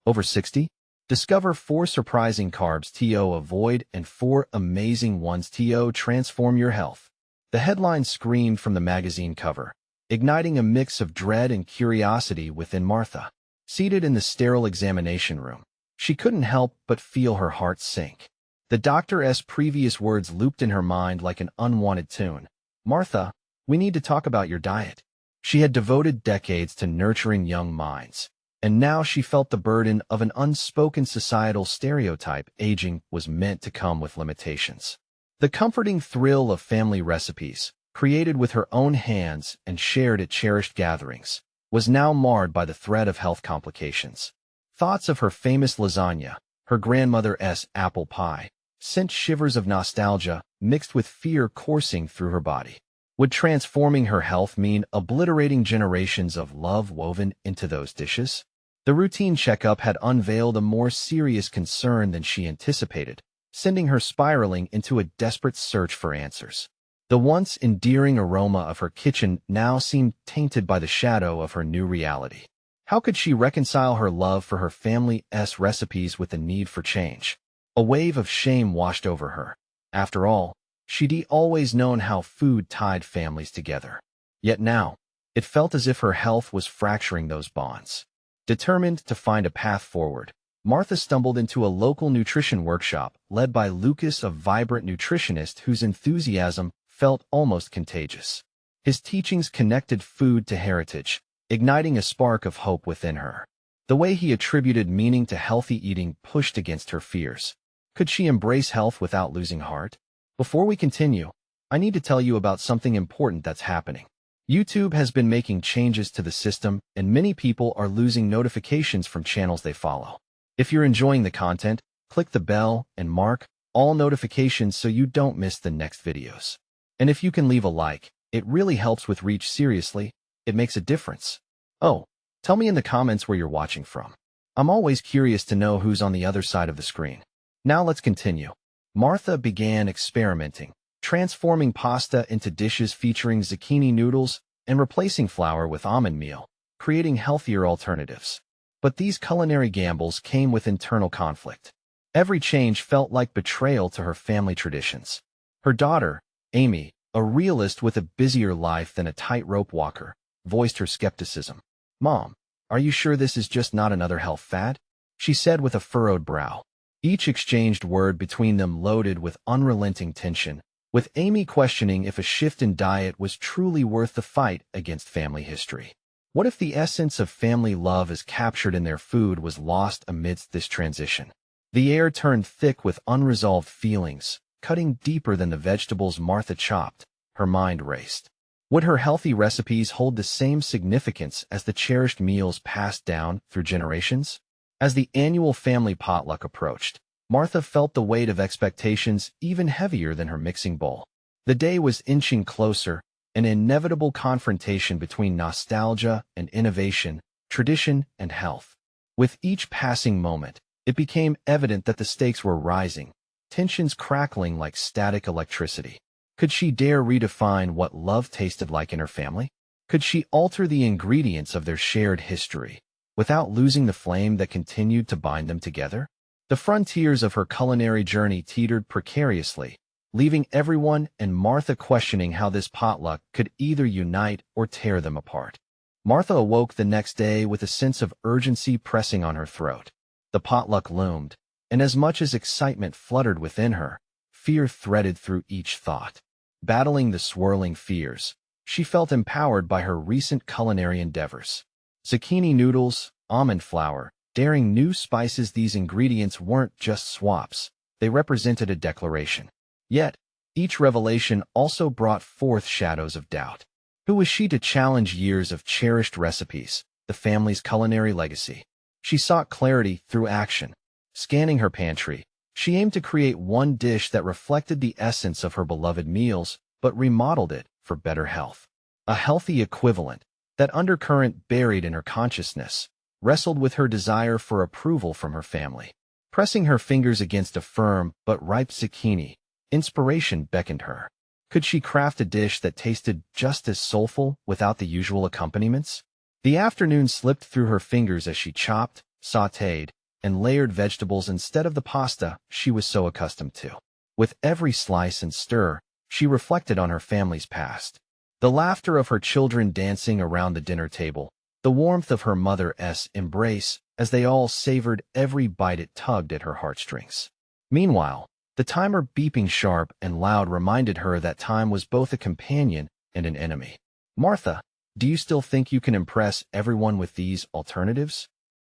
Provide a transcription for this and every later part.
Over 60? Discover 4 surprising carbs to avoid and 4 amazing ones to transform your health. The headline screamed from the magazine cover, igniting a mix of dread and curiosity within Martha. Seated in the sterile examination room, she couldn't help but feel her heart sink. The doctor's previous words looped in her mind like an unwanted tune. "Martha, we need to talk about your diet." She had devoted decades to nurturing young minds, and now she felt the burden of an unspoken societal stereotype: aging was meant to come with limitations. The comforting thrill of family recipes, created with her own hands and shared at cherished gatherings, was now marred by the threat of health complications. Thoughts of her famous lasagna, her grandmother's apple pie, sent shivers of nostalgia mixed with fear coursing through her body. Would transforming her health mean obliterating generations of love woven into those dishes? The routine checkup had unveiled a more serious concern than she anticipated, sending her spiraling into a desperate search for answers. The once endearing aroma of her kitchen now seemed tainted by the shadow of her new reality. How could she reconcile her love for her family's recipes with the need for change? A wave of shame washed over her. After all, she'd always known how food tied families together. Yet now, it felt as if her health was fracturing those bonds. Determined to find a path forward, Martha stumbled into a local nutrition workshop led by Lucas, a vibrant nutritionist whose enthusiasm felt almost contagious. His teachings connected food to heritage, igniting a spark of hope within her. The way he attributed meaning to healthy eating pushed against her fears. Could she embrace health without losing heart? Before we continue, I need to tell you about something important that's happening. YouTube has been making changes to the system, and many people are losing notifications from channels they follow. If you're enjoying the content, click the bell and mark all notifications so you don't miss the next videos. And if you can leave a like, it really helps with reach. Seriously, it makes a difference. Oh, tell me in the comments where you're watching from. I'm always curious to know who's on the other side of the screen. Now let's continue. Martha began experimenting, transforming pasta into dishes featuring zucchini noodles and replacing flour with almond meal, creating healthier alternatives. But these culinary gambles came with internal conflict. Every change felt like betrayal to her family traditions. Her daughter, Amy, a realist with a busier life than a tightrope walker, voiced her skepticism. "Mom, are you sure this is just not another health fad?" she said with a furrowed brow. Each exchanged word between them loaded with unrelenting tension, with Amy questioning if a shift in diet was truly worth the fight against family history. What if the essence of family love as captured in their food was lost amidst this transition? The air turned thick with unresolved feelings, cutting deeper than the vegetables Martha chopped. Her mind raced. Would her healthy recipes hold the same significance as the cherished meals passed down through generations? As the annual family potluck approached, Martha felt the weight of expectations even heavier than her mixing bowl. The day was inching closer, an inevitable confrontation between nostalgia and innovation, tradition and health. With each passing moment, it became evident that the stakes were rising, tensions crackling like static electricity. Could she dare redefine what love tasted like in her family? Could she alter the ingredients of their shared history without losing the flame that continued to bind them together? The frontiers of her culinary journey teetered precariously, leaving everyone and Martha questioning how this potluck could either unite or tear them apart. Martha awoke the next day with a sense of urgency pressing on her throat. The potluck loomed, and as much as excitement fluttered within her, fear threaded through each thought. Battling the swirling fears, she felt empowered by her recent culinary endeavors. Zucchini noodles, almond flour, daring new spices. These ingredients weren't just swaps, they represented a declaration. Yet, each revelation also brought forth shadows of doubt. Who was she to challenge years of cherished recipes, the family's culinary legacy? She sought clarity through action. Scanning her pantry, she aimed to create one dish that reflected the essence of her beloved meals, but remodeled it for better health. A healthy equivalent, that undercurrent buried in her consciousness, wrestled with her desire for approval from her family. Pressing her fingers against a firm but ripe zucchini, inspiration beckoned her. Could she craft a dish that tasted just as soulful without the usual accompaniments? The afternoon slipped through her fingers as she chopped, sautéed, and layered vegetables instead of the pasta she was so accustomed to. With every slice and stir, she reflected on her family's past. The laughter of her children dancing around the dinner table, the warmth of her mother's embrace as they all savored every bite it tugged at her heartstrings. Meanwhile, the timer beeping sharp and loud reminded her that time was both a companion and an enemy. "Martha, do you still think you can impress everyone with these alternatives?"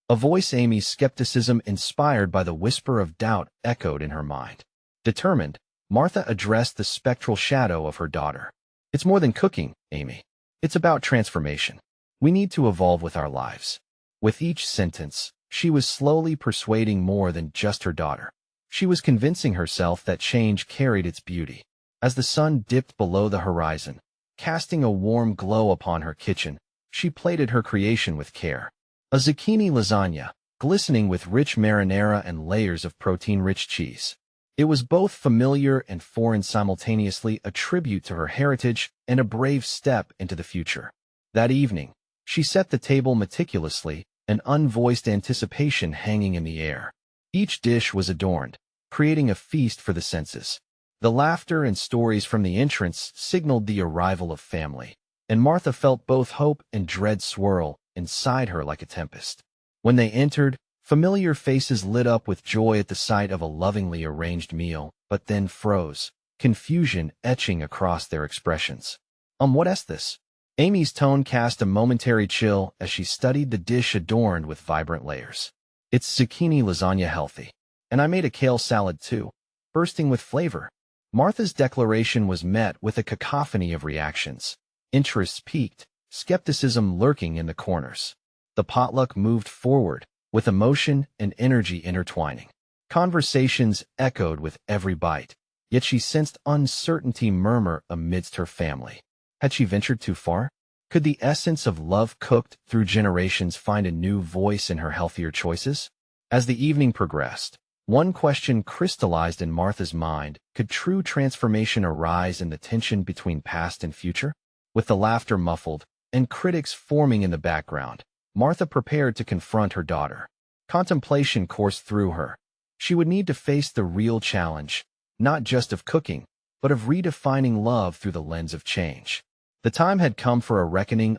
A voice Amy's skepticism inspired by the whisper of doubt echoed in her mind. Determined, Martha addressed the spectral shadow of her daughter. "It's more than cooking, Amy. It's about transformation. We need to evolve with our lives." With each sentence, she was slowly persuading more than just her daughter. She was convincing herself that change carried its beauty. As the sun dipped below the horizon, casting a warm glow upon her kitchen, she plated her creation with care. A zucchini lasagna, glistening with rich marinara and layers of protein-rich cheese. It was both familiar and foreign simultaneously, a tribute to her heritage and a brave step into the future. That evening, she set the table meticulously, an unvoiced anticipation hanging in the air. Each dish was adorned, creating a feast for the senses. The laughter and stories from the entrance signaled the arrival of family, and Martha felt both hope and dread swirl inside her like a tempest. When they entered, familiar faces lit up with joy at the sight of a lovingly arranged meal, but then froze, confusion etching across their expressions. What's this?" Amy's tone cast a momentary chill as she studied the dish adorned with vibrant layers. "It's zucchini lasagna, healthy. And I made a kale salad too, bursting with flavor." Martha's declaration was met with a cacophony of reactions. Interests piqued, skepticism lurking in the corners. The potluck moved forward, with emotion and energy intertwining. Conversations echoed with every bite, yet she sensed uncertainty murmur amidst her family. Had she ventured too far? Could the essence of love cooked through generations find a new voice in her healthier choices? As the evening progressed, one question crystallized in Martha's mind: could true transformation arise in the tension between past and future? With the laughter muffled and critics forming in the background, Martha prepared to confront her daughter. Contemplation coursed through her. She would need to face the real challenge, not just of cooking, but of redefining love through the lens of change. The time had come for a reckoning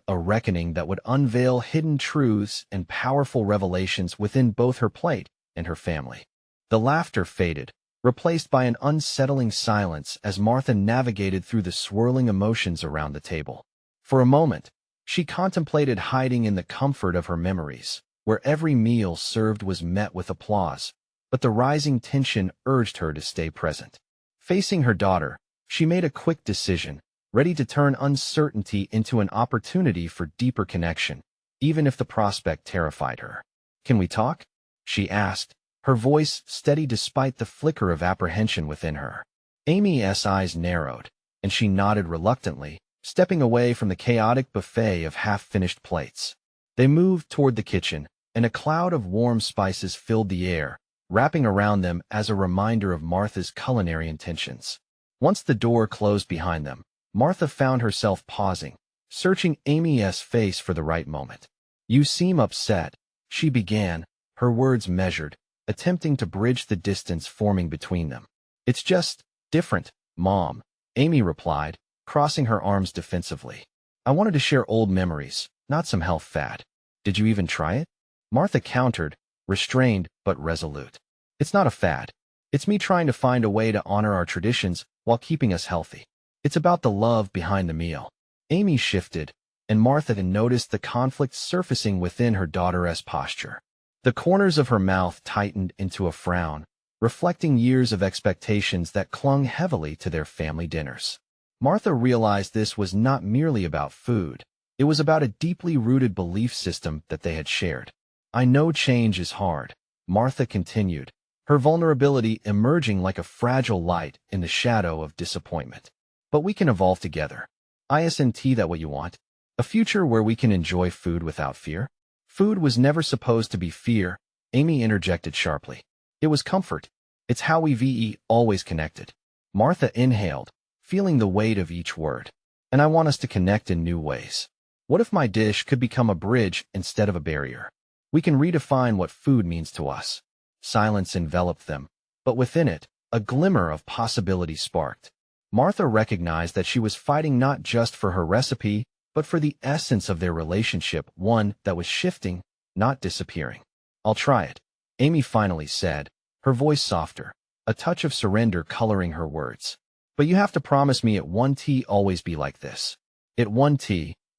that would unveil hidden truths and powerful revelations within both her plate and her family. The laughter faded, replaced by an unsettling silence as Martha navigated through the swirling emotions around the table. For a moment, she contemplated hiding in the comfort of her memories, where every meal served was met with applause, but the rising tension urged her to stay present. Facing her daughter, she made a quick decision, ready to turn uncertainty into an opportunity for deeper connection, even if the prospect terrified her. "Can we talk?" she asked, her voice steady despite the flicker of apprehension within her. Amy's eyes narrowed, and she nodded reluctantly, stepping away from the chaotic buffet of half-finished plates. They moved toward the kitchen, and a cloud of warm spices filled the air, wrapping around them as a reminder of Martha's culinary intentions. Once the door closed behind them, Martha found herself pausing, searching Amy's face for the right moment. "You seem upset," she began, her words measured, attempting to bridge the distance forming between them. "It's just different, Mom," Amy replied, crossing her arms defensively. "I wanted to share old memories, not some health fad." "Did you even try it?" Martha countered, restrained but resolute. "It's not a fad. It's me trying to find a way to honor our traditions while keeping us healthy. It's about the love behind the meal." Amy shifted, and Martha noticed the conflict surfacing within her daughter's posture. The corners of her mouth tightened into a frown, reflecting years of expectations that clung heavily to their family dinners. Martha realized this was not merely about food. It was about a deeply rooted belief system that they had shared. "I know change is hard," Martha continued, her vulnerability emerging like a fragile light in the shadow of disappointment. "But we can evolve together. Isn't that what you want? A future where we can enjoy food without fear?" "Food was never supposed to be fear," Amy interjected sharply. "It was comfort. It's how we've always connected." Martha inhaled, feeling the weight of each word. "And I want us to connect in new ways. What if my dish could become a bridge instead of a barrier?" We can redefine what food means to us. Silence enveloped them, but within it, a glimmer of possibility sparked. Martha recognized that she was fighting not just for her recipe, but for the essence of their relationship, one that was shifting, not disappearing. "I'll try it," Amy finally said, her voice softer, a touch of surrender coloring her words. "But you have to promise me it won't always be like this." "It won't,"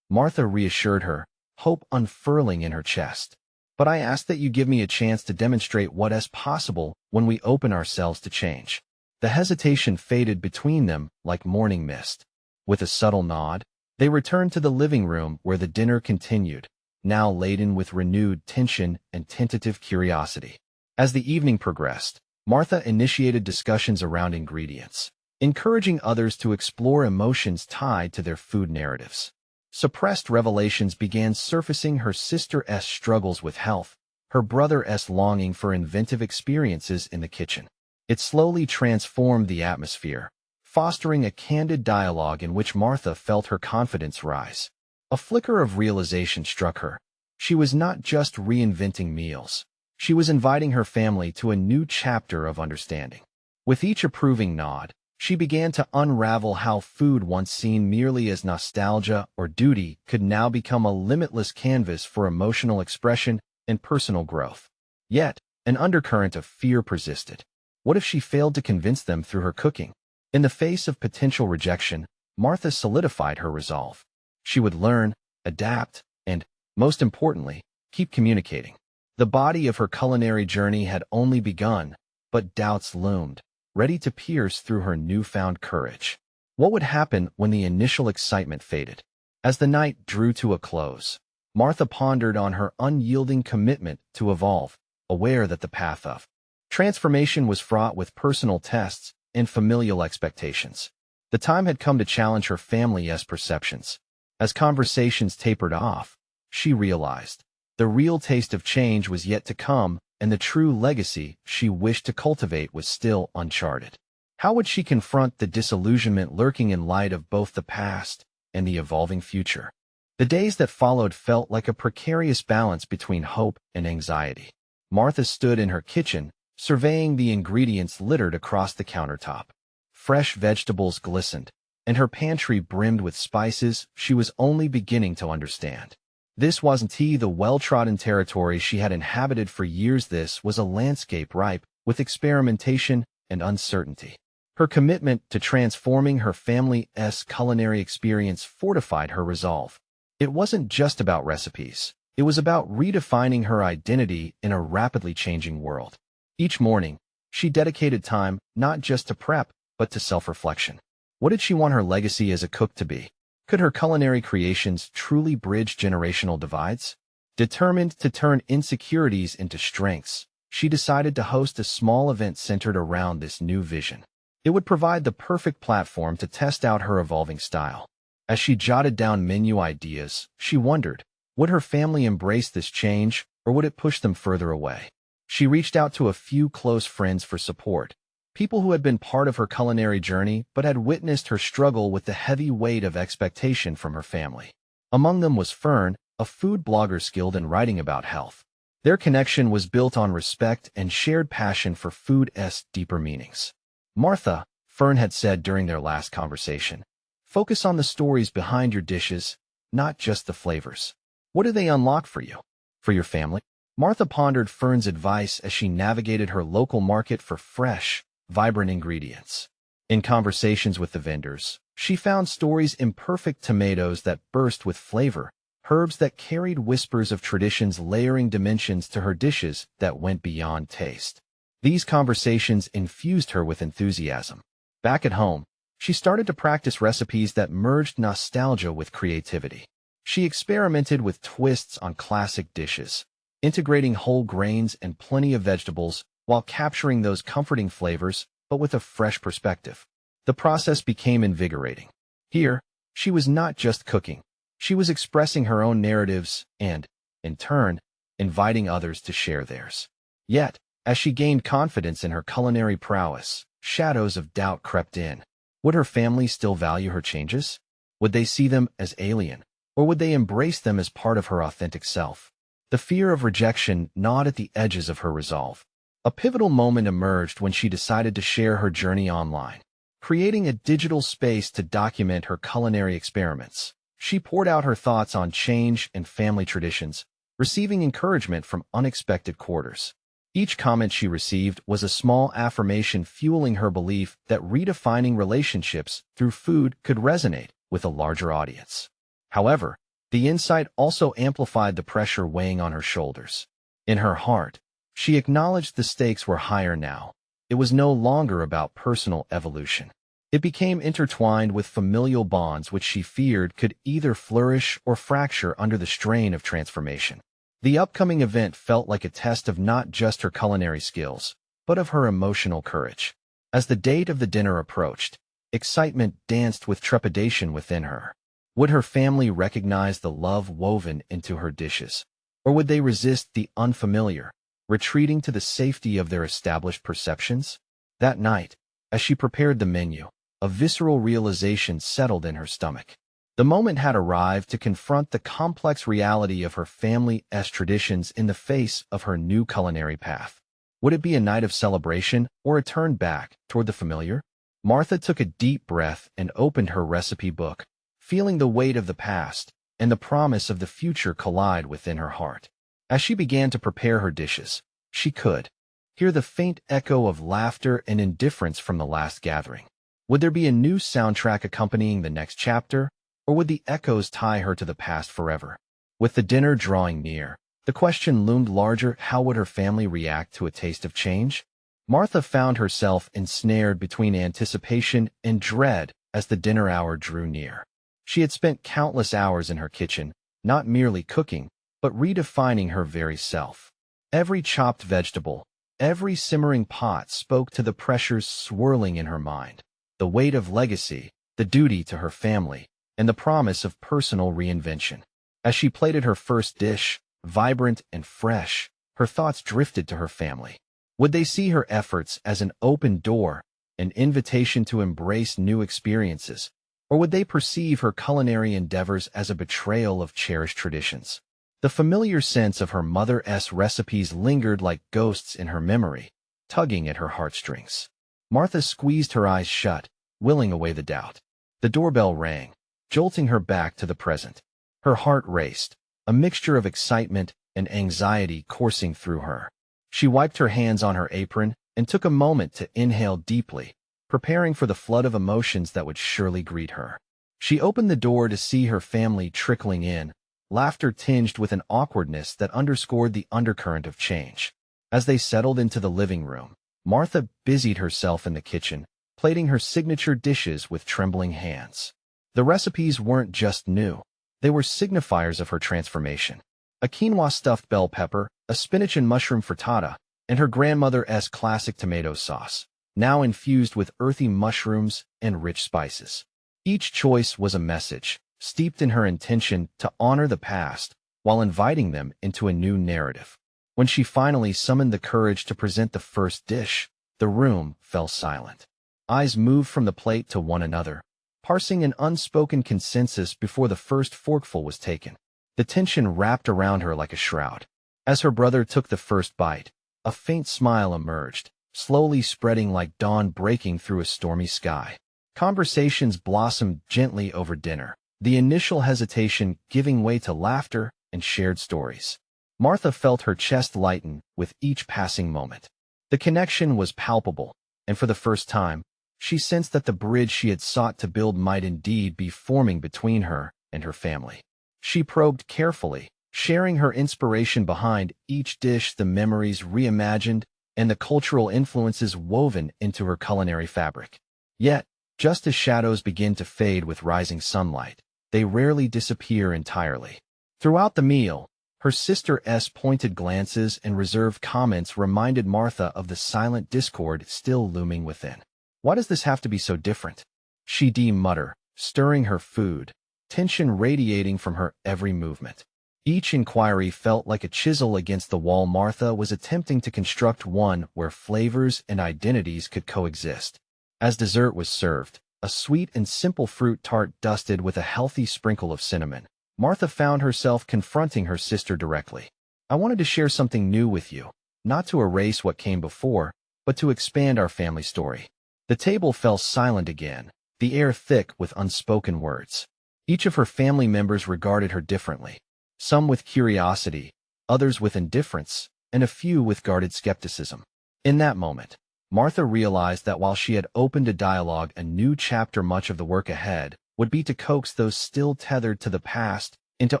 Martha reassured her, hope unfurling in her chest. "But I ask that you give me a chance to demonstrate what is possible when we open ourselves to change." The hesitation faded between them like morning mist. With a subtle nod, they returned to the living room where the dinner continued, now laden with renewed tension and tentative curiosity. As the evening progressed, Martha initiated discussions around ingredients, encouraging others to explore emotions tied to their food narratives. Suppressed revelations began surfacing: her sister's struggles with health, her brother's longing for inventive experiences in the kitchen. It slowly transformed the atmosphere, fostering a candid dialogue in which Martha felt her confidence rise. A flicker of realization struck her. She was not just reinventing meals. She was inviting her family to a new chapter of understanding. With each approving nod, she began to unravel how food, once seen merely as nostalgia or duty, could now become a limitless canvas for emotional expression and personal growth. Yet, an undercurrent of fear persisted. What if she failed to convince them through her cooking? In the face of potential rejection, Martha solidified her resolve. She would learn, adapt, and, most importantly, keep communicating. The body of her culinary journey had only begun, but doubts loomed, ready to pierce through her newfound courage. What would happen when the initial excitement faded? As the night drew to a close, Martha pondered on her unyielding commitment to evolve, aware that the path of transformation was fraught with personal tests and familial expectations. The time had come to challenge her family's perceptions. As conversations tapered off, she realized the real taste of change was yet to come, and the true legacy she wished to cultivate was still uncharted. How would she confront the disillusionment lurking in light of both the past and the evolving future? The days that followed felt like a precarious balance between hope and anxiety. Martha stood in her kitchen, surveying the ingredients littered across the countertop. Fresh vegetables glistened, and her pantry brimmed with spices she was only beginning to understand. This wasn't the well-trodden territory she had inhabited for years. This was a landscape ripe with experimentation and uncertainty. Her commitment to transforming her family's culinary experience fortified her resolve. It wasn't just about recipes. It was about redefining her identity in a rapidly changing world. Each morning, she dedicated time not just to prep, but to self-reflection. What did she want her legacy as a cook to be? Could her culinary creations truly bridge generational divides? Determined to turn insecurities into strengths, she decided to host a small event centered around this new vision. It would provide the perfect platform to test out her evolving style. As she jotted down menu ideas, she wondered, would her family embrace this change, or would it push them further away? She reached out to a few close friends for support, people who had been part of her culinary journey but had witnessed her struggle with the heavy weight of expectation from her family. Among them was Fern, a food blogger skilled in writing about health. Their connection was built on respect and shared passion for food's deeper meanings. "Martha," Fern had said during their last conversation, "focus on the stories behind your dishes, not just the flavors. What do they unlock for you? For your family?" Martha pondered Fern's advice as she navigated her local market for fresh, vibrant ingredients. In conversations with the vendors, she found stories: imperfect tomatoes that burst with flavor, herbs that carried whispers of traditions, layering dimensions to her dishes that went beyond taste. These conversations infused her with enthusiasm. Back at home, she started to practice recipes that merged nostalgia with creativity. She experimented with twists on classic dishes, integrating whole grains and plenty of vegetables while capturing those comforting flavors, but with a fresh perspective. The process became invigorating. Here, she was not just cooking. She was expressing her own narratives and, in turn, inviting others to share theirs. Yet, as she gained confidence in her culinary prowess, shadows of doubt crept in. Would her family still value her changes? Would they see them as alien, or would they embrace them as part of her authentic self? The fear of rejection gnawed at the edges of her resolve. A pivotal moment emerged when she decided to share her journey online. Creating a digital space to document her culinary experiments, she poured out her thoughts on change and family traditions, receiving encouragement from unexpected quarters. Each comment she received was a small affirmation fueling her belief that redefining relationships through food could resonate with a larger audience. However, the insight also amplified the pressure weighing on her shoulders. In her heart, she acknowledged the stakes were higher now. It was no longer about personal evolution. It became intertwined with familial bonds which she feared could either flourish or fracture under the strain of transformation. The upcoming event felt like a test of not just her culinary skills, but of her emotional courage. As the date of the dinner approached, excitement danced with trepidation within her. Would her family recognize the love woven into her dishes? Or would they resist the unfamiliar, retreating to the safety of their established perceptions? That night, as she prepared the menu, a visceral realization settled in her stomach. The moment had arrived to confront the complex reality of her family's traditions in the face of her new culinary path. Would it be a night of celebration or a turn back toward the familiar? Martha took a deep breath and opened her recipe book, feeling the weight of the past and the promise of the future collide within her heart. As she began to prepare her dishes, she could hear the faint echo of laughter and indifference from the last gathering. Would there be a new soundtrack accompanying the next chapter, or would the echoes tie her to the past forever? With the dinner drawing near, the question loomed larger: how would her family react to a taste of change? Martha found herself ensnared between anticipation and dread as the dinner hour drew near. She had spent countless hours in her kitchen, not merely cooking, but redefining her very self. Every chopped vegetable, every simmering pot spoke to the pressures swirling in her mind. The weight of legacy, the duty to her family, and the promise of personal reinvention. As she plated her first dish, vibrant and fresh, her thoughts drifted to her family. Would they see her efforts as an open door, an invitation to embrace new experiences, or would they perceive her culinary endeavors as a betrayal of cherished traditions? The familiar sense of her mother's recipes lingered like ghosts in her memory, tugging at her heartstrings. Martha squeezed her eyes shut, willing away the doubt. The doorbell rang, jolting her back to the present. Her heart raced, a mixture of excitement and anxiety coursing through her. She wiped her hands on her apron and took a moment to inhale deeply, preparing for the flood of emotions that would surely greet her. She opened the door to see her family trickling in, laughter tinged with an awkwardness that underscored the undercurrent of change. As they settled into the living room, Martha busied herself in the kitchen, plating her signature dishes with trembling hands. The recipes weren't just new, they were signifiers of her transformation. A quinoa stuffed bell pepper, a spinach and mushroom frittata, and her grandmother's classic tomato sauce, now infused with earthy mushrooms and rich spices. Each choice was a message, steeped in her intention to honor the past while inviting them into a new narrative. When she finally summoned the courage to present the first dish, the room fell silent. Eyes moved from the plate to one another, parsing an unspoken consensus before the first forkful was taken. The tension wrapped around her like a shroud. As her brother took the first bite, a faint smile emerged, slowly spreading like dawn breaking through a stormy sky. Conversations blossomed gently over dinner, the initial hesitation giving way to laughter and shared stories. Martha felt her chest lighten with each passing moment. The connection was palpable, and for the first time, she sensed that the bridge she had sought to build might indeed be forming between her and her family. She probed carefully, sharing her inspiration behind each dish, the memories reimagined, and the cultural influences woven into her culinary fabric. Yet, just as shadows begin to fade with rising sunlight, they rarely disappear entirely. Throughout the meal, her sister's pointed glances and reserved comments reminded Martha of the silent discord still looming within. "Why does this have to be so different?" she'd mutter, stirring her food, tension radiating from her every movement. Each inquiry felt like a chisel against the wall. Martha was attempting to construct one where flavors and identities could coexist. As dessert was served, a sweet and simple fruit tart dusted with a healthy sprinkle of cinnamon, Martha found herself confronting her sister directly. I wanted to share something new with you, not to erase what came before, but to expand our family story. The table fell silent again, the air thick with unspoken words. Each of her family members regarded her differently, some with curiosity, others with indifference, and a few with guarded skepticism. In that moment, Martha realized that while she had opened a dialogue, a new chapter, much of the work ahead would be to coax those still tethered to the past into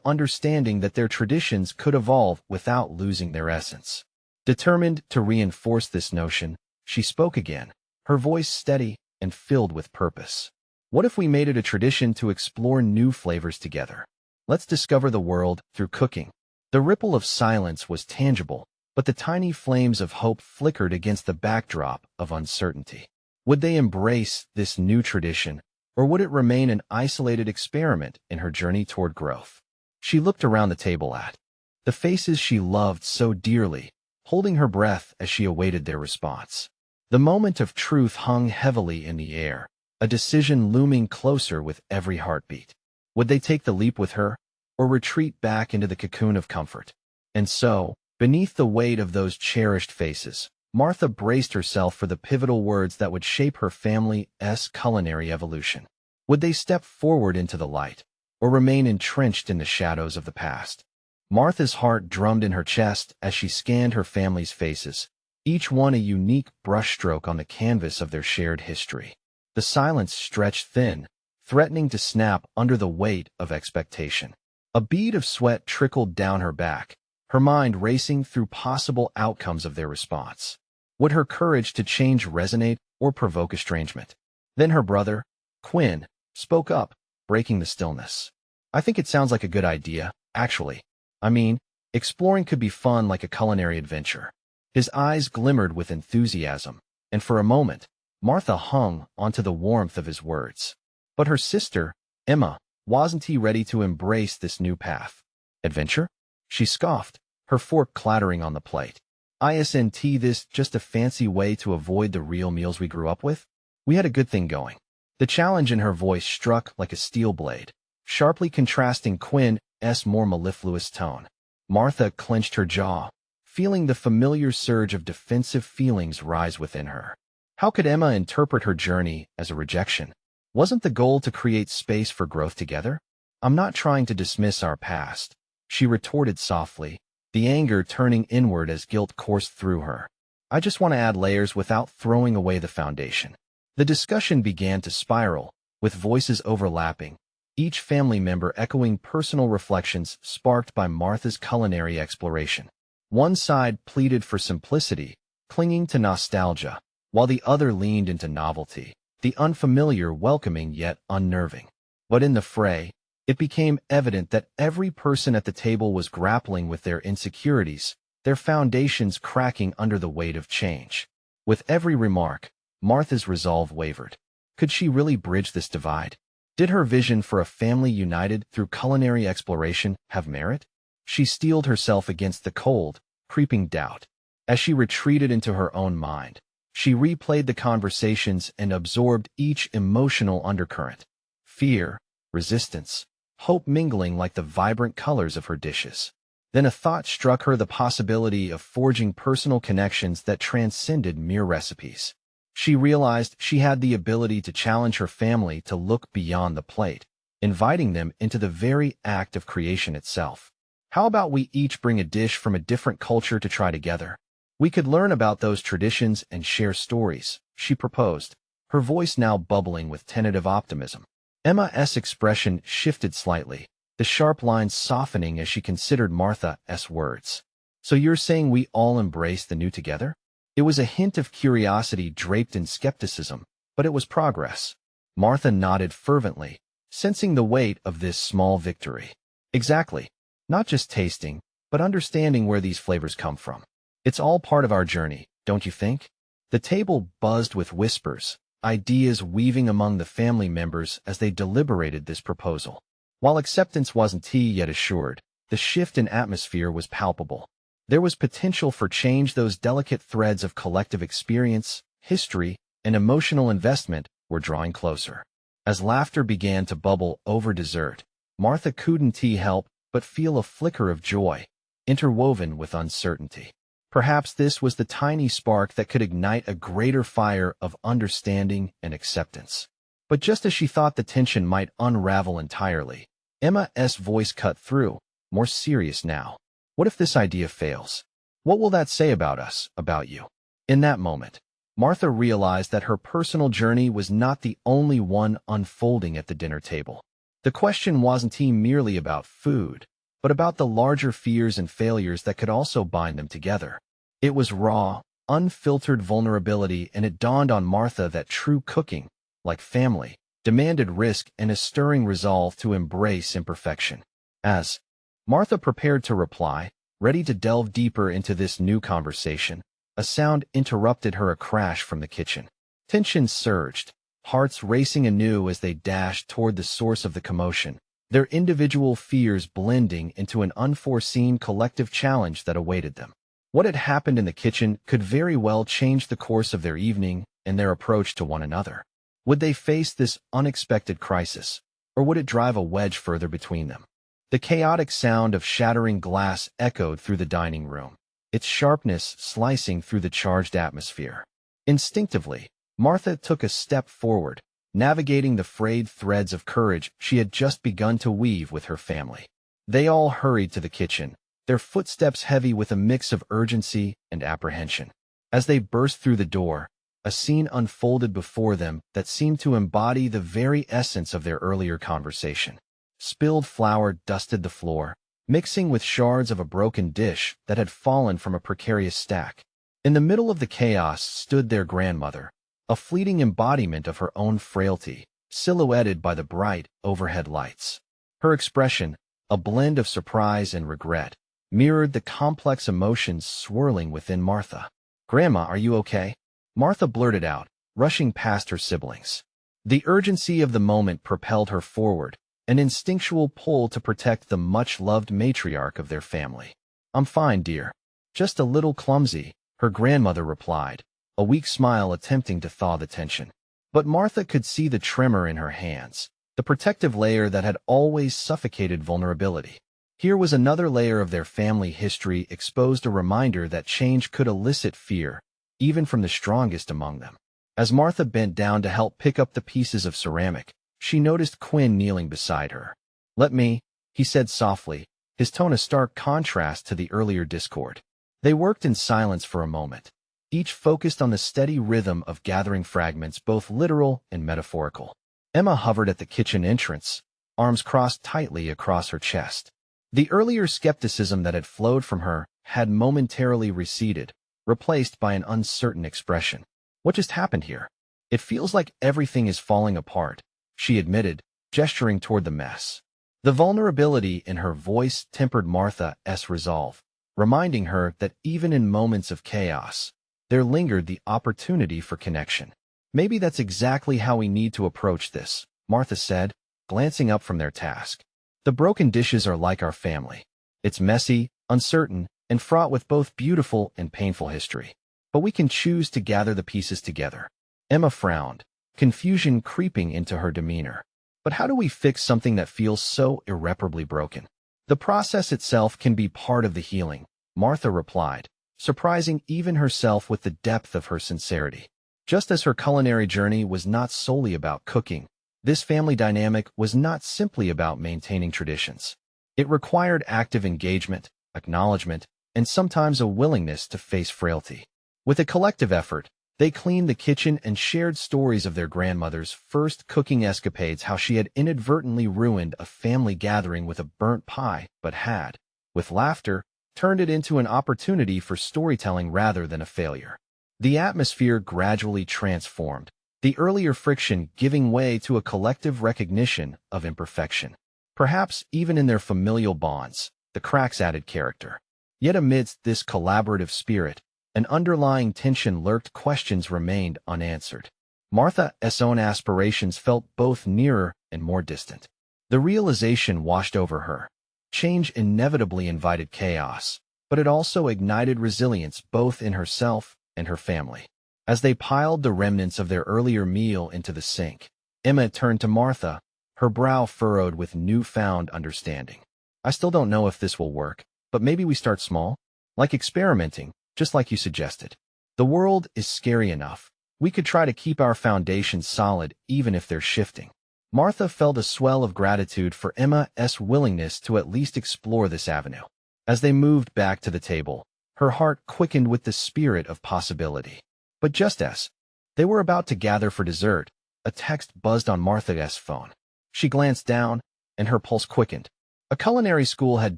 understanding that their traditions could evolve without losing their essence. Determined to reinforce this notion, she spoke again, her voice steady and filled with purpose. What if we made it a tradition to explore new flavors together? Let's discover the world through cooking. The ripple of silence was tangible, but the tiny flames of hope flickered against the backdrop of uncertainty. Would they embrace this new tradition, or would it remain an isolated experiment in her journey toward growth? She looked around the table at the faces she loved so dearly, holding her breath as she awaited their response. The moment of truth hung heavily in the air, a decision looming closer with every heartbeat. Would they take the leap with her, or retreat back into the cocoon of comfort? And so, beneath the weight of those cherished faces, Martha braced herself for the pivotal words that would shape her family's culinary evolution. Would they step forward into the light, or remain entrenched in the shadows of the past? Martha's heart drummed in her chest as she scanned her family's faces, each one a unique brushstroke on the canvas of their shared history. The silence stretched thin, threatening to snap under the weight of expectation. A bead of sweat trickled down her back, her mind racing through possible outcomes of their response. Would her courage to change resonate or provoke estrangement? Then her brother, Quinn, spoke up, breaking the stillness. I think it sounds like a good idea, actually. I mean, exploring could be fun like a culinary adventure. His eyes glimmered with enthusiasm, and for a moment, Martha hung onto the warmth of his words. But her sister, Emma, wasn't ready to embrace this new path. Adventure? She scoffed, her fork clattering on the plate. Isn't this just a fancy way to avoid the real meals we grew up with? We had a good thing going. The challenge in her voice struck like a steel blade, sharply contrasting Quinn's more mellifluous tone. Martha clenched her jaw, feeling the familiar surge of defensive feelings rise within her. How could Emma interpret her journey as a rejection? Wasn't the goal to create space for growth together? I'm not trying to dismiss our past, she retorted softly, the anger turning inward as guilt coursed through her. I just want to add layers without throwing away the foundation. The discussion began to spiral, with voices overlapping, each family member echoing personal reflections sparked by Martha's culinary exploration. One side pleaded for simplicity, clinging to nostalgia, while the other leaned into novelty, the unfamiliar welcoming yet unnerving. But in the fray, it became evident that every person at the table was grappling with their insecurities, their foundations cracking under the weight of change. With every remark, Martha's resolve wavered. Could she really bridge this divide? Did her vision for a family united through culinary exploration have merit? She steeled herself against the cold, creeping doubt. As she retreated into her own mind, she replayed the conversations and absorbed each emotional undercurrent. Fear, resistance, hope mingling like the vibrant colors of her dishes. Then a thought struck her, the possibility of forging personal connections that transcended mere recipes. She realized she had the ability to challenge her family to look beyond the plate, inviting them into the very act of creation itself. How about we each bring a dish from a different culture to try together? We could learn about those traditions and share stories, she proposed, her voice now bubbling with tentative optimism. Emma's expression shifted slightly, the sharp lines softening as she considered Martha's words. So you're saying we all embrace the new together? It was a hint of curiosity draped in skepticism, but it was progress. Martha nodded fervently, sensing the weight of this small victory. Exactly. Not just tasting, but understanding where these flavors come from. It's all part of our journey, don't you think? The table buzzed with whispers, ideas weaving among the family members as they deliberated this proposal. While acceptance wasn't yet assured, the shift in atmosphere was palpable. There was potential for change. Those delicate threads of collective experience, history, and emotional investment were drawing closer. As laughter began to bubble over dessert, Martha couldn't help but feel a flicker of joy. interwoven with uncertainty. Perhaps this was the tiny spark that could ignite a greater fire of understanding and acceptance. But just as she thought the tension might unravel entirely, Emma's voice cut through, more serious now. What if this idea fails? What will that say about us, about you? In that moment, Martha realized that her personal journey was not the only one unfolding at the dinner table. The question wasn't merely about food, but about the larger fears and failures that could also bind them together. It was raw, unfiltered vulnerability, and it dawned on Martha that true cooking, like family, demanded risk and a stirring resolve to embrace imperfection. As Martha prepared to reply, ready to delve deeper into this new conversation, a sound interrupted her, a crash from the kitchen. Tension surged, hearts racing anew as they dashed toward the source of the commotion, their individual fears blending into an unforeseen collective challenge that awaited them. What had happened in the kitchen could very well change the course of their evening and their approach to one another. Would they face this unexpected crisis, or would it drive a wedge further between them? The chaotic sound of shattering glass echoed through the dining room, its sharpness slicing through the charged atmosphere. Instinctively, Martha took a step forward, navigating the frayed threads of courage she had just begun to weave with her family. They all hurried to the kitchen, their footsteps heavy with a mix of urgency and apprehension. As they burst through the door, a scene unfolded before them that seemed to embody the very essence of their earlier conversation. Spilled flour dusted the floor, mixing with shards of a broken dish that had fallen from a precarious stack. In the middle of the chaos stood their grandmother, a fleeting embodiment of her own frailty, silhouetted by the bright overhead lights. Her expression, a blend of surprise and regret, mirrored the complex emotions swirling within Martha. "Grandma, are you okay?" Martha blurted out, rushing past her siblings. The urgency of the moment propelled her forward, an instinctual pull to protect the much-loved matriarch of their family. "I'm fine, dear. Just a little clumsy," her grandmother replied, a weak smile attempting to thaw the tension. But Martha could see the tremor in her hands, the protective layer that had always suffocated vulnerability. Here was another layer of their family history exposed, a reminder that change could elicit fear, even from the strongest among them. As Martha bent down to help pick up the pieces of ceramic, she noticed Quinn kneeling beside her. "Let me," he said softly, his tone a stark contrast to the earlier discord. They worked in silence for a moment, each focused on the steady rhythm of gathering fragments, both literal and metaphorical. Emma hovered at the kitchen entrance, arms crossed tightly across her chest. The earlier skepticism that had flowed from her had momentarily receded, replaced by an uncertain expression. "What just happened here? It feels like everything is falling apart," she admitted, gesturing toward the mess. The vulnerability in her voice tempered Martha's resolve, reminding her that even in moments of chaos, there lingered the opportunity for connection. "Maybe that's exactly how we need to approach this," Martha said, glancing up from their task. "The broken dishes are like our family. It's messy, uncertain, and fraught with both beautiful and painful history. But we can choose to gather the pieces together." Emma frowned, confusion creeping into her demeanor. "But how do we fix something that feels so irreparably broken?" "The process itself can be part of the healing," Martha replied, surprising even herself with the depth of her sincerity. Just as her culinary journey was not solely about cooking, this family dynamic was not simply about maintaining traditions. It required active engagement, acknowledgement, and sometimes a willingness to face frailty. With a collective effort, they cleaned the kitchen and shared stories of their grandmother's first cooking escapades, how she had inadvertently ruined a family gathering with a burnt pie, but had, with laughter, turned it into an opportunity for storytelling rather than a failure. The atmosphere gradually transformed, the earlier friction giving way to a collective recognition of imperfection. Perhaps even in their familial bonds, the cracks added character. Yet amidst this collaborative spirit, an underlying tension lurked, questions remained unanswered. Martha's own aspirations felt both nearer and more distant. The realization washed over her. Change inevitably invited chaos, but it also ignited resilience both in herself and her family. As they piled the remnants of their earlier meal into the sink, Emma turned to Martha, her brow furrowed with newfound understanding. "I still don't know if this will work," but maybe we start small, like experimenting, just like you suggested. The world is scary enough. We could try to keep our foundations solid even if they're shifting. Martha felt a swell of gratitude for Emma's willingness to at least explore this avenue. As they moved back to the table, her heart quickened with the spirit of possibility. But just as they were about to gather for dessert, a text buzzed on Martha's phone. She glanced down, and her pulse quickened. A culinary school had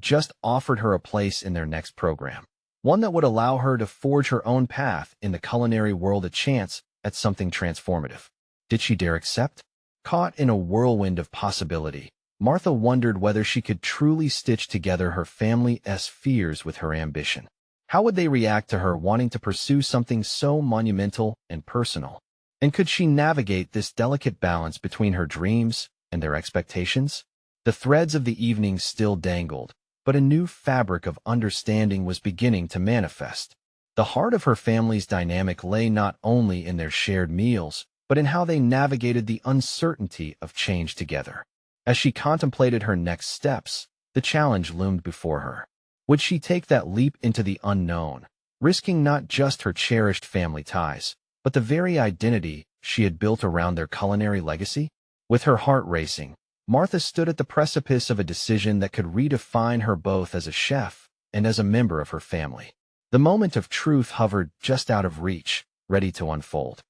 just offered her a place in their next program, one that would allow her to forge her own path in the culinary world, a chance at something transformative. Did she dare accept? Caught in a whirlwind of possibility, Martha wondered whether she could truly stitch together her family's fears with her ambition. How would they react to her wanting to pursue something so monumental and personal? And could she navigate this delicate balance between her dreams and their expectations? The threads of the evening still dangled, but a new fabric of understanding was beginning to manifest. The heart of her family's dynamic lay not only in their shared meals, but in how they navigated the uncertainty of change together. As she contemplated her next steps, the challenge loomed before her. Would she take that leap into the unknown, risking not just her cherished family ties, but the very identity she had built around their culinary legacy? With her heart racing, Martha stood at the precipice of a decision that could redefine her both as a chef and as a member of her family. The moment of truth hovered just out of reach, ready to unfold.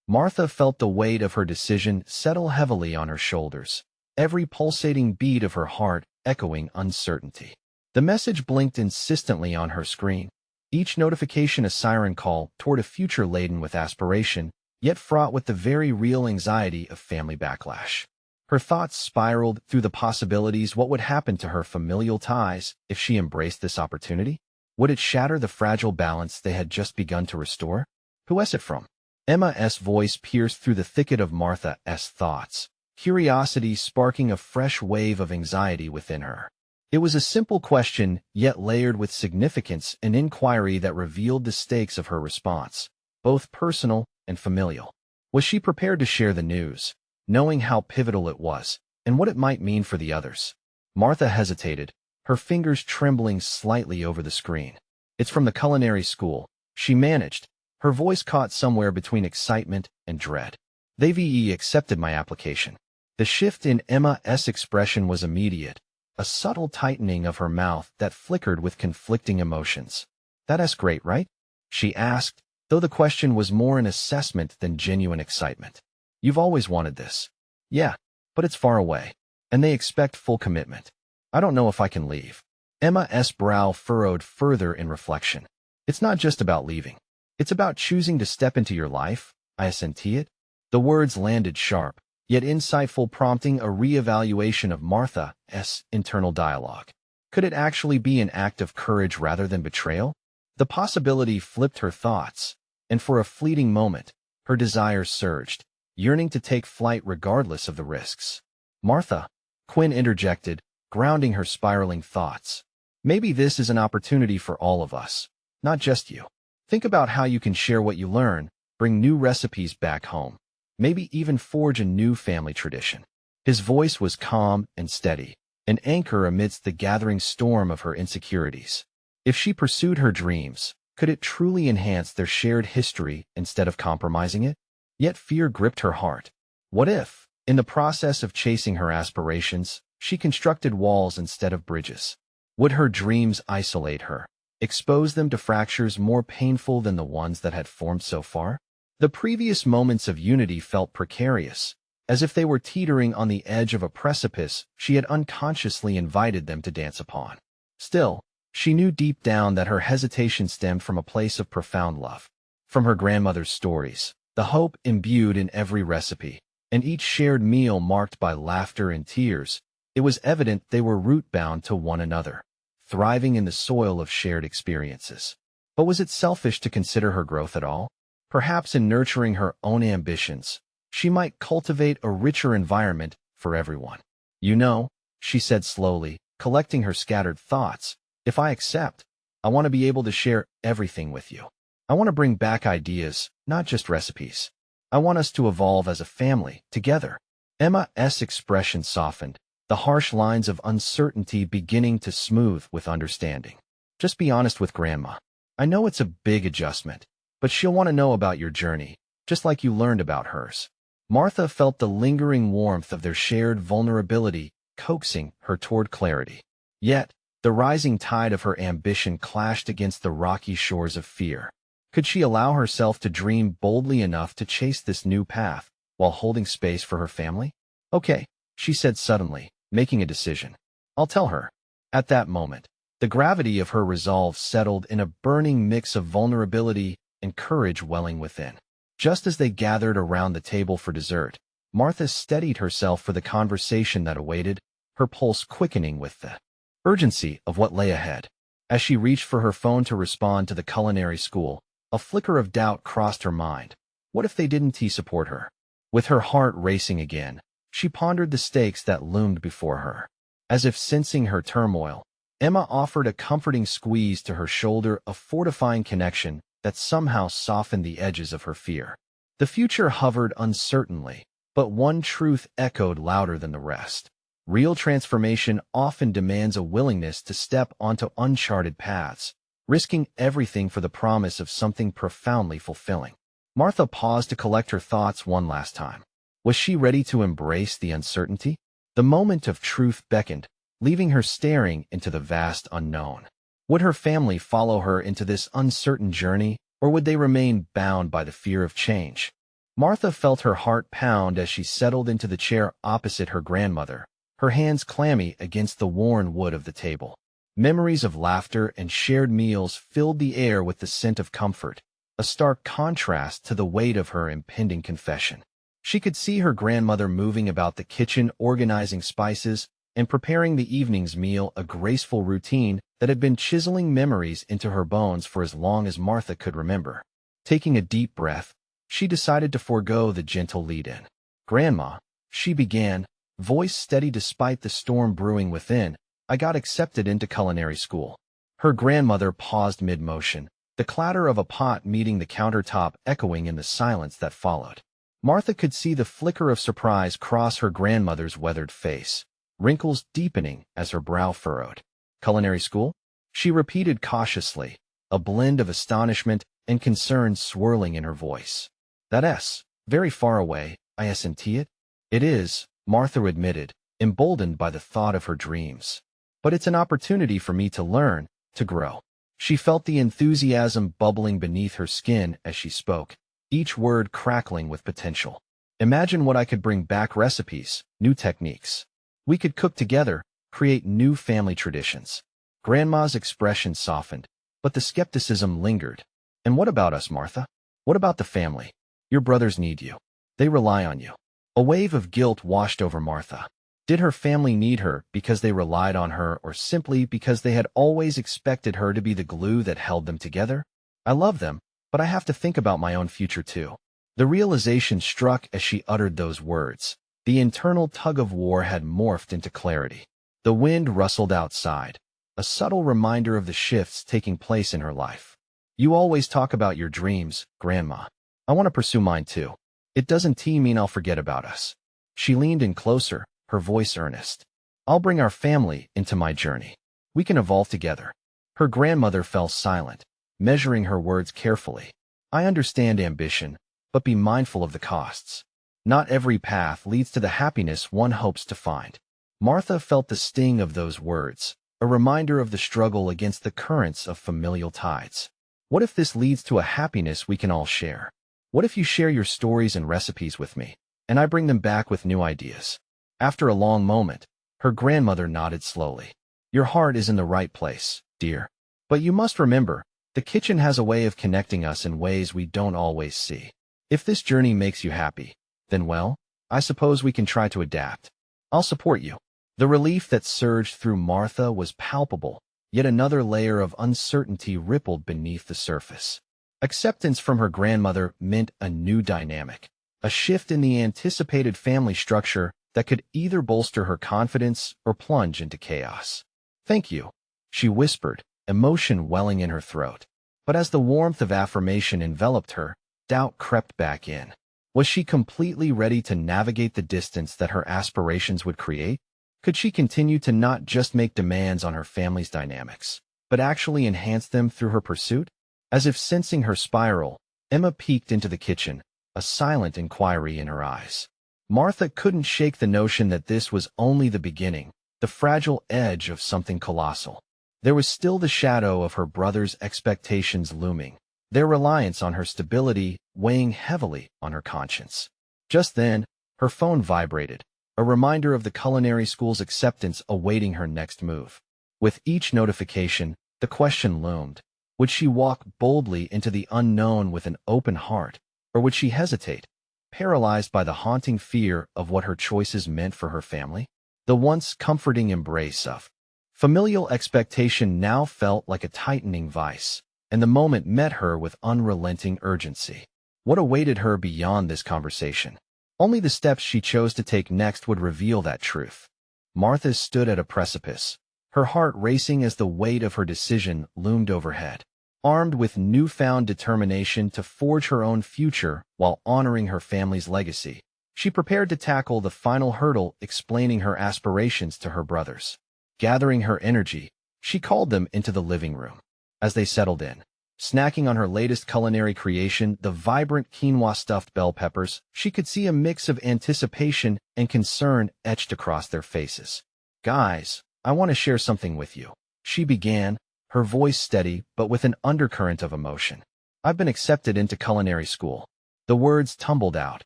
Martha felt the weight of her decision settle heavily on her shoulders, every pulsating beat of her heart echoing uncertainty. The message blinked insistently on her screen, each notification a siren call toward a future laden with aspiration, yet fraught with the very real anxiety of family backlash. Her thoughts spiraled through the possibilities. What would happen to her familial ties if she embraced this opportunity? Would it shatter the fragile balance they had just begun to restore? Who is it from? Emma's voice pierced through the thicket of Martha's thoughts, curiosity sparking a fresh wave of anxiety within her. It was a simple question, yet layered with significance, an inquiry that revealed the stakes of her response, both personal and familial. Was she prepared to share the news, knowing how pivotal it was, and what it might mean for the others? Martha hesitated, her fingers trembling slightly over the screen. It's from the culinary school, she managed, her voice caught somewhere between excitement and dread. They've accepted my application. The shift in Emma's expression was immediate, a subtle tightening of her mouth that flickered with conflicting emotions. That's great, right? She asked, though the question was more an assessment than genuine excitement. You've always wanted this. Yeah, but it's far away, and they expect full commitment. I don't know if I can leave. Emma's brow furrowed further in reflection. It's not just about leaving. It's about choosing to step into your life. I assent it. The words landed sharp, yet insightful, prompting a reevaluation of Martha's internal dialogue. Could it actually be an act of courage rather than betrayal? The possibility flipped her thoughts, and for a fleeting moment, her desires surged, yearning to take flight regardless of the risks. Martha, Quinn interjected, grounding her spiraling thoughts. Maybe this is an opportunity for all of us, not just you. Think about how you can share what you learn, bring new recipes back home, maybe even forge a new family tradition. His voice was calm and steady, an anchor amidst the gathering storm of her insecurities. If she pursued her dreams, could it truly enhance their shared history instead of compromising it? Yet fear gripped her heart. What if, in the process of chasing her aspirations, she constructed walls instead of bridges? Would her dreams isolate her, expose them to fractures more painful than the ones that had formed so far? The previous moments of unity felt precarious, as if they were teetering on the edge of a precipice she had unconsciously invited them to dance upon. Still, she knew deep down that her hesitation stemmed from a place of profound love. From her grandmother's stories, the hope imbued in every recipe, and each shared meal marked by laughter and tears, it was evident they were root-bound to one another, thriving in the soil of shared experiences. But was it selfish to consider her growth at all? Perhaps in nurturing her own ambitions, she might cultivate a richer environment for everyone. You know, she said slowly, collecting her scattered thoughts, if I accept, I want to be able to share everything with you. I want to bring back ideas, not just recipes. I want us to evolve as a family, together. Emma's expression softened, the harsh lines of uncertainty beginning to smooth with understanding. Just be honest with Grandma. I know it's a big adjustment, but she'll want to know about your journey, just like you learned about hers. Martha felt the lingering warmth of their shared vulnerability, coaxing her toward clarity. Yet, the rising tide of her ambition clashed against the rocky shores of fear. Could she allow herself to dream boldly enough to chase this new path while holding space for her family? Okay, she said suddenly, making a decision. I'll tell her. At that moment, the gravity of her resolve settled in a burning mix of vulnerability and courage welling within. Just as they gathered around the table for dessert, Martha steadied herself for the conversation that awaited, her pulse quickening with the urgency of what lay ahead. As she reached for her phone to respond to the culinary school, a flicker of doubt crossed her mind. What if they didn't support her? With her heart racing again, she pondered the stakes that loomed before her. As if sensing her turmoil, Emma offered a comforting squeeze to her shoulder, a fortifying connection that somehow softened the edges of her fear. The future hovered uncertainly, but one truth echoed louder than the rest. Real transformation often demands a willingness to step onto uncharted paths, risking everything for the promise of something profoundly fulfilling. Martha paused to collect her thoughts one last time. Was she ready to embrace the uncertainty? The moment of truth beckoned, leaving her staring into the vast unknown. Would her family follow her into this uncertain journey, or would they remain bound by the fear of change? Martha felt her heart pound as she settled into the chair opposite her grandmother, her hands clammy against the worn wood of the table. Memories of laughter and shared meals filled the air with the scent of comfort, a stark contrast to the weight of her impending confession. She could see her grandmother moving about the kitchen, organizing spices, and preparing the evening's meal, a graceful routine that had been chiseling memories into her bones for as long as Martha could remember. Taking a deep breath, she decided to forego the gentle lead-in. "Grandma," she began, voice steady despite the storm brewing within, "I got accepted into culinary school." Her grandmother paused mid-motion, the clatter of a pot meeting the countertop echoing in the silence that followed. Martha could see the flicker of surprise cross her grandmother's weathered face, wrinkles deepening as her brow furrowed. "Culinary school?" she repeated cautiously, a blend of astonishment and concern swirling in her voice. "That's very far away, isn't it?" "It is," Martha admitted, emboldened by the thought of her dreams. "But it's an opportunity for me to learn, to grow." She felt the enthusiasm bubbling beneath her skin as she spoke, each word crackling with potential. "Imagine what I could bring back: recipes, new techniques. We could cook together, create new family traditions." Grandma's expression softened, but the skepticism lingered. "And what about us, Martha? What about the family? Your brothers need you. They rely on you." A wave of guilt washed over Martha. Did her family need her because they relied on her, or simply because they had always expected her to be the glue that held them together? "I love them, but I have to think about my own future too." The realization struck as she uttered those words. The internal tug-of-war had morphed into clarity. The wind rustled outside, a subtle reminder of the shifts taking place in her life. "You always talk about your dreams, Grandma. I want to pursue mine too. It doesn't mean I'll forget about us." She leaned in closer, her voice earnest. "I'll bring our family into my journey. We can evolve together." Her grandmother fell silent, measuring her words carefully. "I understand ambition, but be mindful of the costs. Not every path leads to the happiness one hopes to find." Martha felt the sting of those words, a reminder of the struggle against the currents of familial tides. What if this leads to a happiness we can all share? What if you share your stories and recipes with me, and I bring them back with new ideas? After a long moment, her grandmother nodded slowly. "Your heart is in the right place, dear. But you must remember, the kitchen has a way of connecting us in ways we don't always see. If this journey makes you happy, then well, I suppose we can try to adapt. I'll support you." The relief that surged through Martha was palpable, yet another layer of uncertainty rippled beneath the surface. Acceptance from her grandmother meant a new dynamic, a shift in the anticipated family structure that could either bolster her confidence or plunge into chaos. "Thank you," she whispered, emotion welling in her throat. But as the warmth of affirmation enveloped her, doubt crept back in. Was she completely ready to navigate the distance that her aspirations would create? Could she continue to not just make demands on her family's dynamics, but actually enhanced them through her pursuit? As if sensing her spiral, Emma peeked into the kitchen, a silent inquiry in her eyes. Martha couldn't shake the notion that this was only the beginning, the fragile edge of something colossal. There was still the shadow of her brother's expectations looming, their reliance on her stability weighing heavily on her conscience. Just then, her phone vibrated, a reminder of the culinary school's acceptance awaiting her next move. With each notification, the question loomed: would she walk boldly into the unknown with an open heart, or would she hesitate, paralyzed by the haunting fear of what her choices meant for her family? The once comforting embrace of familial expectation now felt like a tightening vice, and the moment met her with unrelenting urgency. What awaited her beyond this conversation? Only the steps she chose to take next would reveal that truth. Martha stood at a precipice, her heart racing as the weight of her decision loomed overhead. Armed with newfound determination to forge her own future while honoring her family's legacy, she prepared to tackle the final hurdle, explaining her aspirations to her brothers. Gathering her energy, she called them into the living room. As they settled in, snacking on her latest culinary creation, the vibrant quinoa stuffed bell peppers, she could see a mix of anticipation and concern etched across their faces. "Guys, I want to share something with you," she began, her voice steady but with an undercurrent of emotion. "I've been accepted into culinary school." The words tumbled out,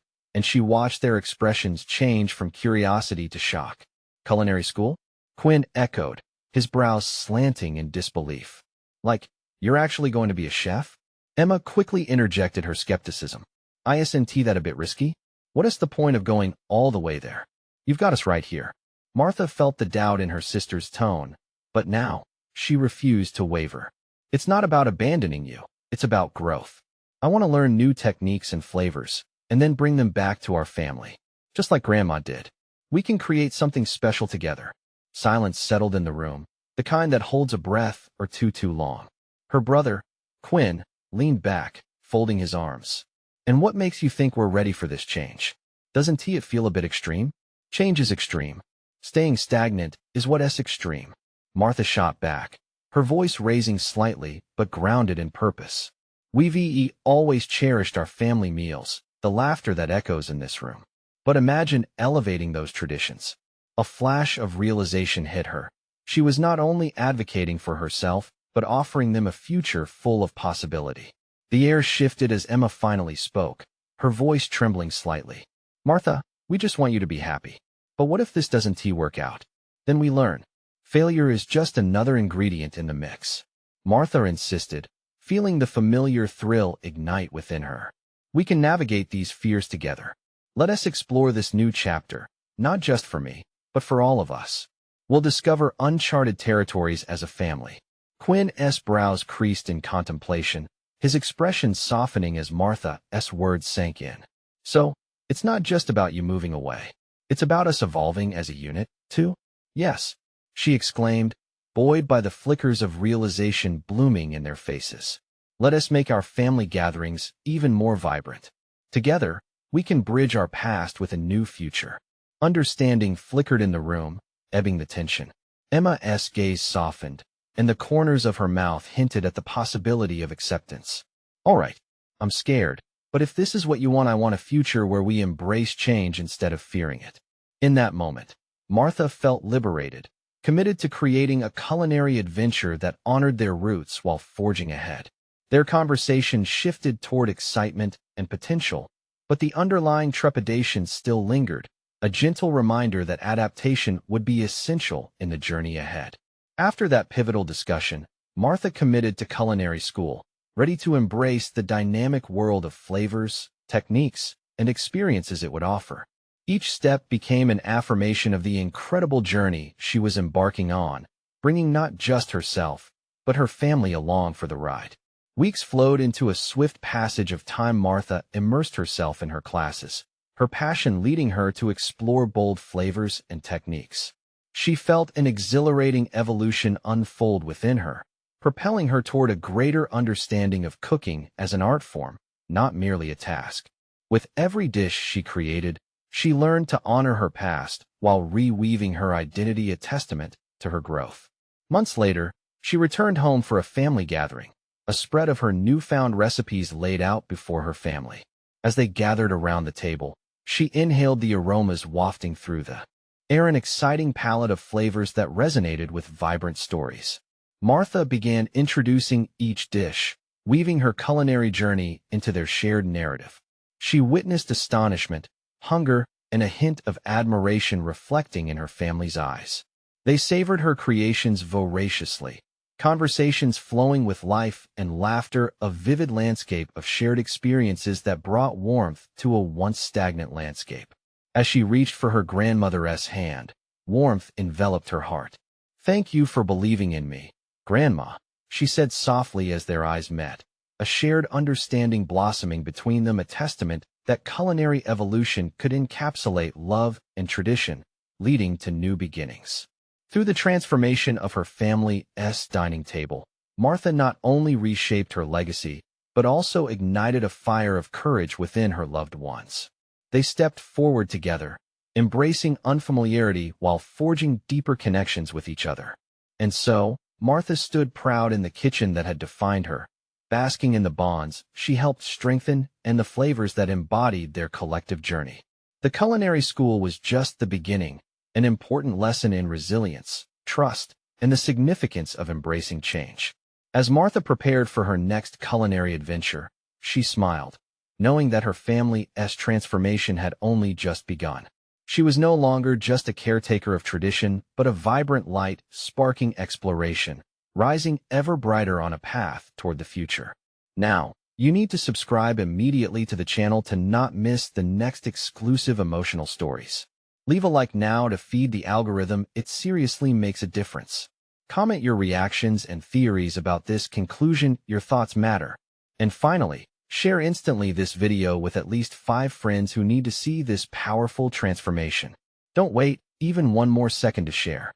and she watched their expressions change from curiosity to shock. "Culinary school?" Quinn echoed, his brows slanting in disbelief. "Like, you're actually going to be a chef?" Emma quickly interjected her skepticism. "Isn't that a bit risky? What is the point of going all the way there? You've got us right here." Martha felt the doubt in her sister's tone, but now, she refused to waver. "It's not about abandoning you, it's about growth. I want to learn new techniques and flavors, and then bring them back to our family, just like Grandma did. We can create something special together." Silence settled in the room, the kind that holds a breath or two too long. Her brother, Quinn, leaned back, folding his arms. "And what makes you think we're ready for this change? Doesn't it feel a bit extreme?" "Change is extreme. Staying stagnant is what is extreme." Martha shot back, her voice raising slightly but grounded in purpose. "We've always cherished our family meals, the laughter that echoes in this room. But imagine elevating those traditions." A flash of realization hit her. She was not only advocating for herself, but offering them a future full of possibility. The air shifted as Emma finally spoke, her voice trembling slightly. "Martha, we just want you to be happy. But what if this doesn't work out? Then we learn. Failure is just another ingredient in the mix." Martha insisted, feeling the familiar thrill ignite within her. "We can navigate these fears together. Let us explore this new chapter, not just for me, but for all of us. We'll discover uncharted territories as a family." Quinn's brows creased in contemplation, his expression softening as Martha's words sank in. "So, it's not just about you moving away. It's about us evolving as a unit, too?" "Yes," she exclaimed, buoyed by the flickers of realization blooming in their faces. "Let us make our family gatherings even more vibrant. Together, we can bridge our past with a new future." Understanding flickered in the room, ebbing the tension. Emma's gaze softened, and the corners of her mouth hinted at the possibility of acceptance. "All right, I'm scared, but if this is what you want, I want a future where we embrace change instead of fearing it." In that moment, Martha felt liberated, committed to creating a culinary adventure that honored their roots while forging ahead. Their conversation shifted toward excitement and potential, but the underlying trepidation still lingered, a gentle reminder that adaptation would be essential in the journey ahead. After that pivotal discussion, Martha committed to culinary school, ready to embrace the dynamic world of flavors, techniques, and experiences it would offer. Each step became an affirmation of the incredible journey she was embarking on, bringing not just herself, but her family along for the ride. Weeks flowed into a swift passage of time. Martha immersed herself in her classes, her passion leading her to explore bold flavors and techniques. She felt an exhilarating evolution unfold within her, propelling her toward a greater understanding of cooking as an art form, not merely a task. With every dish she created, she learned to honor her past while reweaving her identity, a testament to her growth. Months later, She returned home for a family gathering, a spread of her newfound recipes laid out before her family. As they gathered around the table, she inhaled the aromas wafting through the air, an exciting palette of flavors that resonated with vibrant stories. Martha began introducing each dish, weaving her culinary journey into their shared narrative. She witnessed astonishment, hunger, and a hint of admiration reflecting in her family's eyes. They savored her creations voraciously, conversations flowing with life and laughter, a vivid landscape of shared experiences that brought warmth to a once stagnant landscape. As she reached for her grandmother's hand, warmth enveloped her heart. "Thank you for believing in me, Grandma," she said softly as their eyes met, a shared understanding blossoming between them, a testament that culinary evolution could encapsulate love and tradition, leading to new beginnings. Through the transformation of her family's dining table, Martha not only reshaped her legacy, but also ignited a fire of courage within her loved ones. They stepped forward together, embracing unfamiliarity while forging deeper connections with each other. And so, Martha stood proud in the kitchen that had defined her, basking in the bonds she helped strengthen and the flavors that embodied their collective journey. The culinary school was just the beginning, an important lesson in resilience, trust, and the significance of embracing change. As Martha prepared for her next culinary adventure, she smiled, knowing that her family's transformation had only just begun. She was no longer just a caretaker of tradition, but a vibrant light sparking exploration, rising ever brighter on a path toward the future. Now, you need to subscribe immediately to the channel to not miss the next exclusive emotional stories. Leave a like now to feed the algorithm, it seriously makes a difference. Comment your reactions and theories about this conclusion, your thoughts matter. And finally, share instantly this video with at least 5 friends who need to see this powerful transformation. Don't wait even one more second to share.